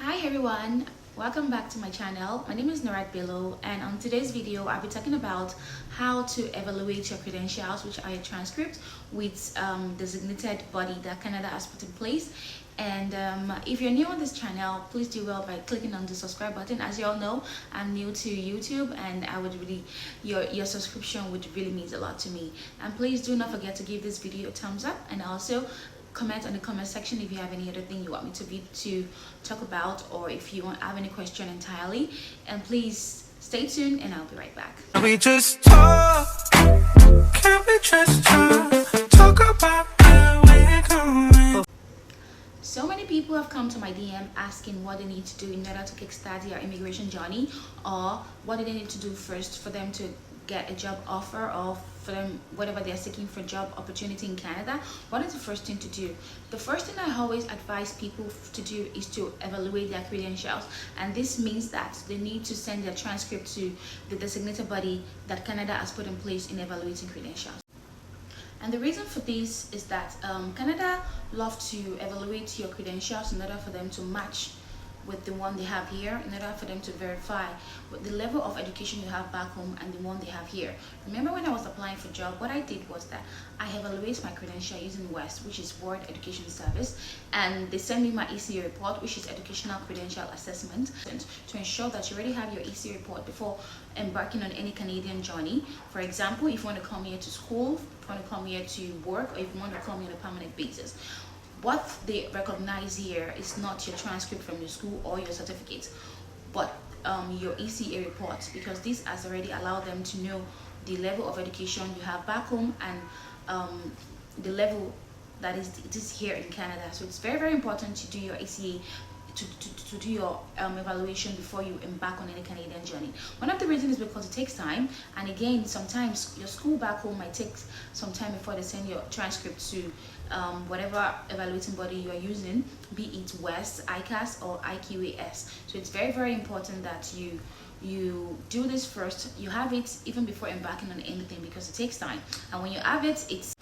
Hi everyone, welcome back to my channel. My name is Norat Bello, and on today's video I'll be talking about how to evaluate your credentials, which are your transcripts with designated body that Canada has put in place. And if you're new on this channel, please do well by clicking on the subscribe button. As you all know, I'm new to YouTube, and I would really your subscription would really means a lot to me. And please do not forget to give this video a thumbs up, and also comment on the comment section if you have any other thing you want me to talk about, or if you have any question entirely. And please stay tuned, and I'll be right back. We just talk, can we just talk about where we're going? So many people have come to my DM asking what they need to do in order to kickstart their immigration journey, or what do they need to do first for them to get a job offer, or for them whatever they're seeking for job opportunity in Canada. What is the first thing to do? The first thing I always advise people to do is to evaluate their credentials, and this means that they need to send their transcript to the designated body that Canada has put in place in evaluating credentials. And the reason for this is that Canada loves to evaluate your credentials in order for them to match with the one they have here, in order for them to verify with the level of education you have back home and the one they have here. Remember, when I was applying for job, what I did was that I evaluate my credential using WES, which is World Education Service, and they send me my ECA report, which is Educational Credential Assessment, to ensure that you already have your ECA report before embarking on any Canadian journey. For example, if you want to come here to school, if you want to come here to work, or if you want to come here on a permanent basis. What they recognize here is not your transcript from your school or your certificate, but your ECA report, because this has already allowed them to know the level of education you have back home and the level that it is here in Canada. So it's very, very important to do your ECA, to do your evaluation before you embark on any Canadian journey. One of the reasons is because it takes time, and again, sometimes your school back home might take some time before they send your transcript to whatever evaluating body you are using, be it WES, ICAS, or IQAS. So it's very, very important that you do this first. You have it even before embarking on anything, because it takes time, and when you have it,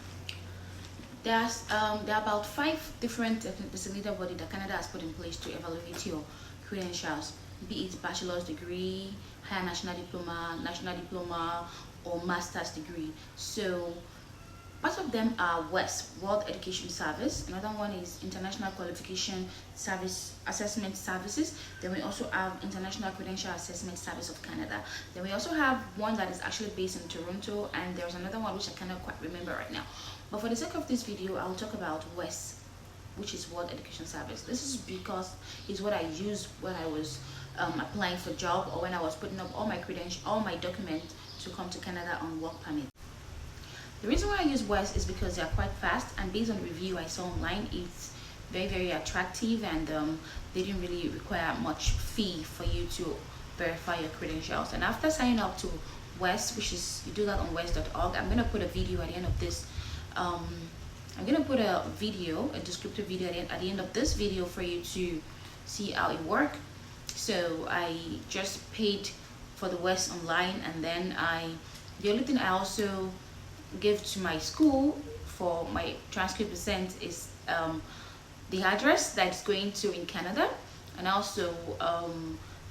there are about 5 different designated bodies that Canada has put in place to evaluate your credentials, be it bachelor's degree, higher national diploma, or master's degree. So part of them are WES, World Education Service. Another one is International Qualification Service Assessment Services. Then we also have International Credential Assessment Service of Canada. Then we also have one that is actually based in Toronto, and there's another one which I cannot quite remember right now. But for the sake of this video, I'll talk about WES, which is World Education Service. This is because it's what I used when I was applying for job, or when I was putting up all my credentials, all my documents to come to Canada on work permit. The reason why I use WES is because they are quite fast, and based on review I saw online, it's very, very attractive, and they didn't really require much fee for you to verify your credentials. And after signing up to WES, which is, you do that on wes.org, I'm going to put a video at the end of this. I'm going to put a descriptive video at the end of this video for you to see how it works. So I just paid for the WES online, and then the only thing I also give to my school for my transcript percent is the address that it's going to in Canada, and also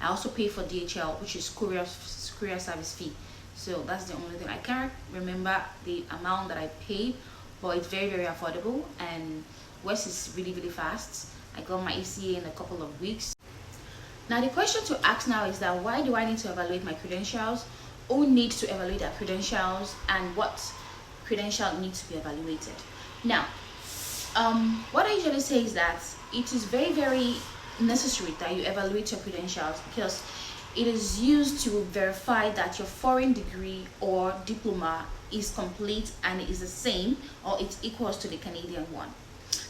I also pay for DHL, which is courier service fee. So that's the only thing. I can't remember the amount that I paid, but it's very, very affordable, and WES is really, really fast. I got my ECA in a couple of weeks. Now the question to ask now is that, why do I need to evaluate my credentials? Who needs to evaluate their credentials, and what credential needs to be evaluated? Now, what I usually say is that it is very, very necessary that you evaluate your credentials, because it is used to verify that your foreign degree or diploma is complete and is the same, or it equals to the Canadian one.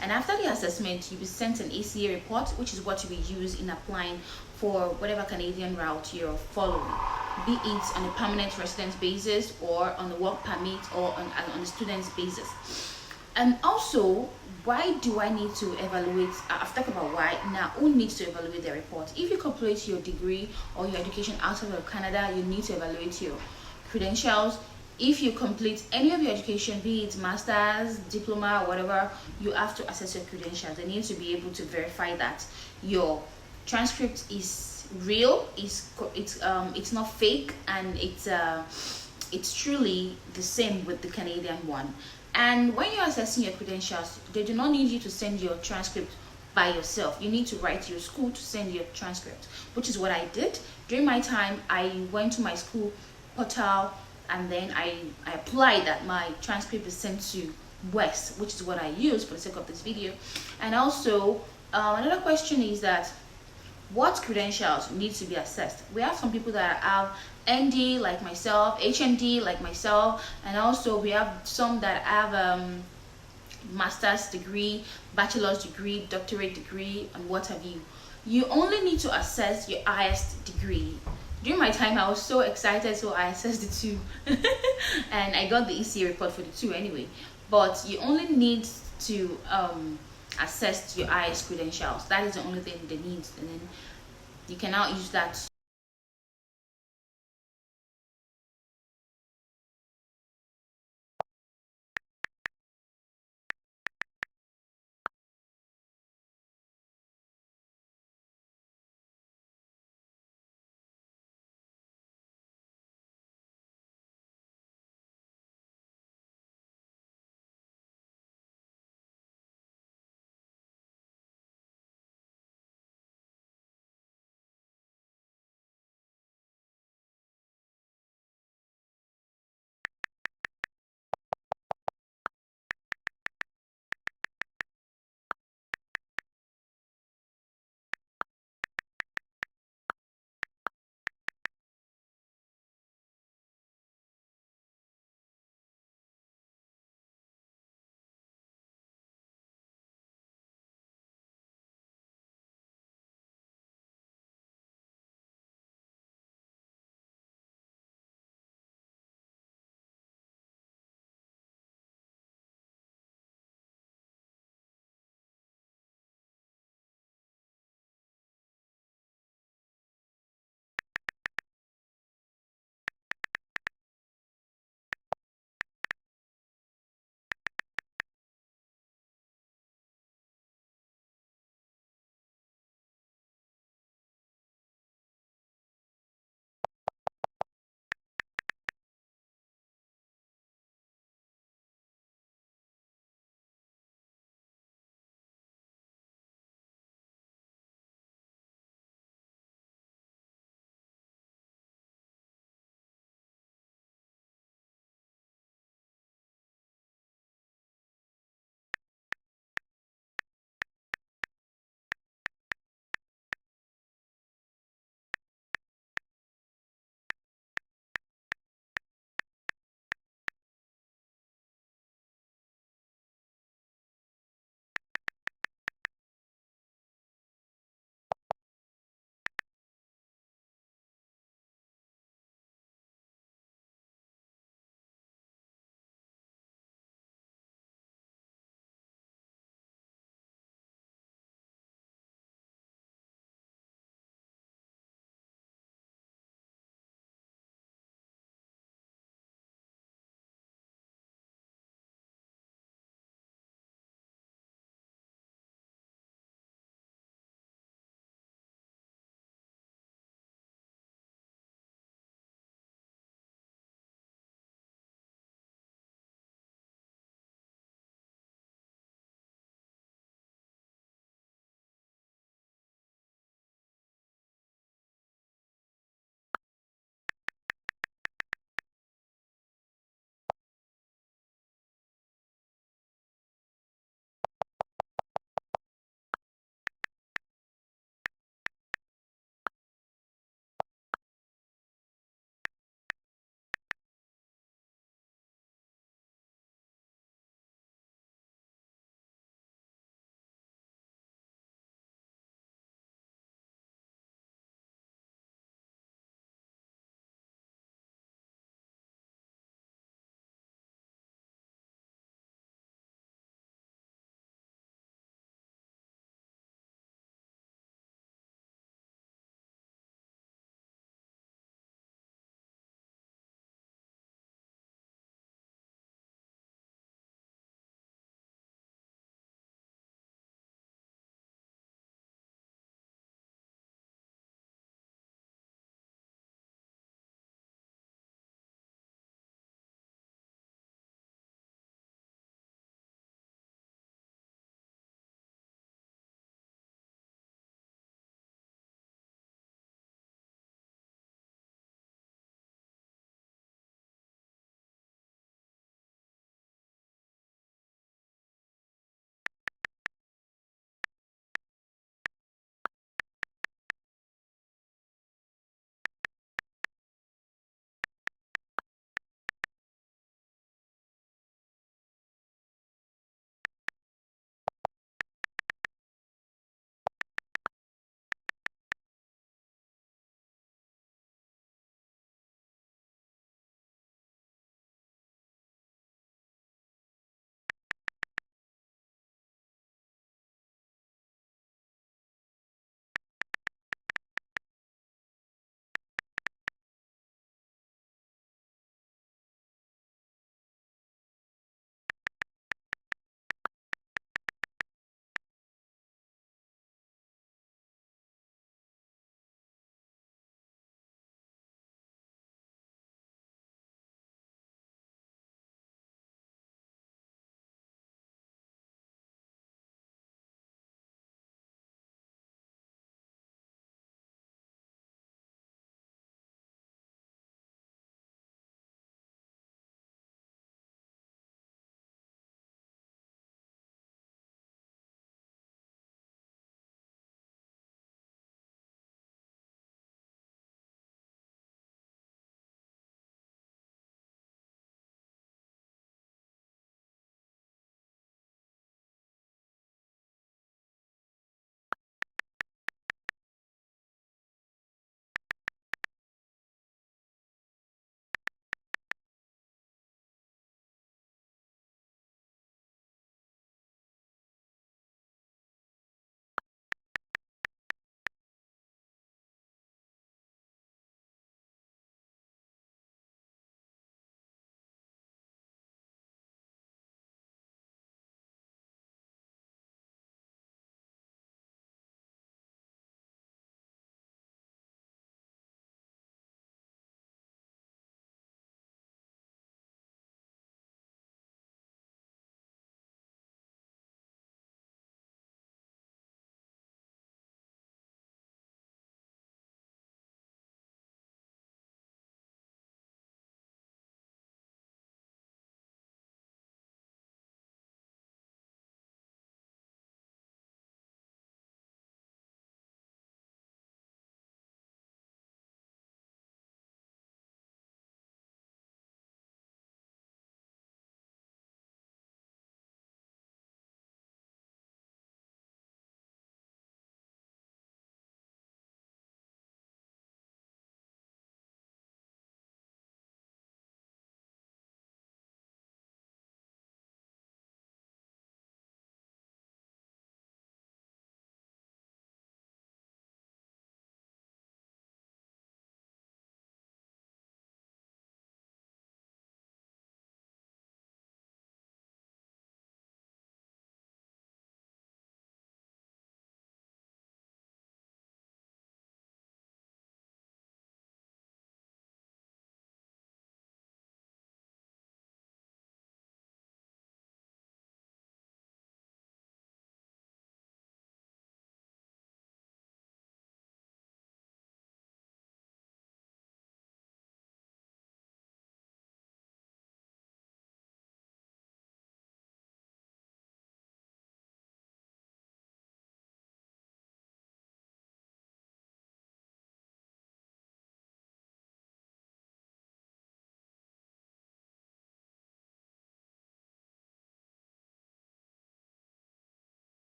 And after the assessment, you'll be sent an ECA report, which is what you will use in applying for whatever Canadian route you're following, be it on a permanent residence basis, or on a work permit, or on a student's basis. And also, why do I need to evaluate? I've talked about why. Now, who needs to evaluate the report? If you complete your degree or your education outside of Canada, you need to evaluate your credentials. If you complete any of your education, be it master's, diploma, or whatever, you have to assess your credentials. They need to be able to verify that your transcript is real, it's not fake, and it's truly the same with the Canadian one. And when you're assessing your credentials, they do not need you to send your transcript by yourself. You need to write to your school to send your transcript, which is what I did. During my time, I went to my school portal, and then I applied that my transcript is sent to WES, which is what I use for the sake of this video. And also, another question is that what credentials need to be assessed. We have some people that have ND like myself, HND like myself, and also we have some that have master's degree, bachelor's degree, doctorate degree, and what have you. You only need to assess your highest degree. During my time, I was so excited, so I assessed the two and I got the ECA report for the two anyway. But you only need to assess your ICAS credentials. That is the only thing they need, and then you can now use that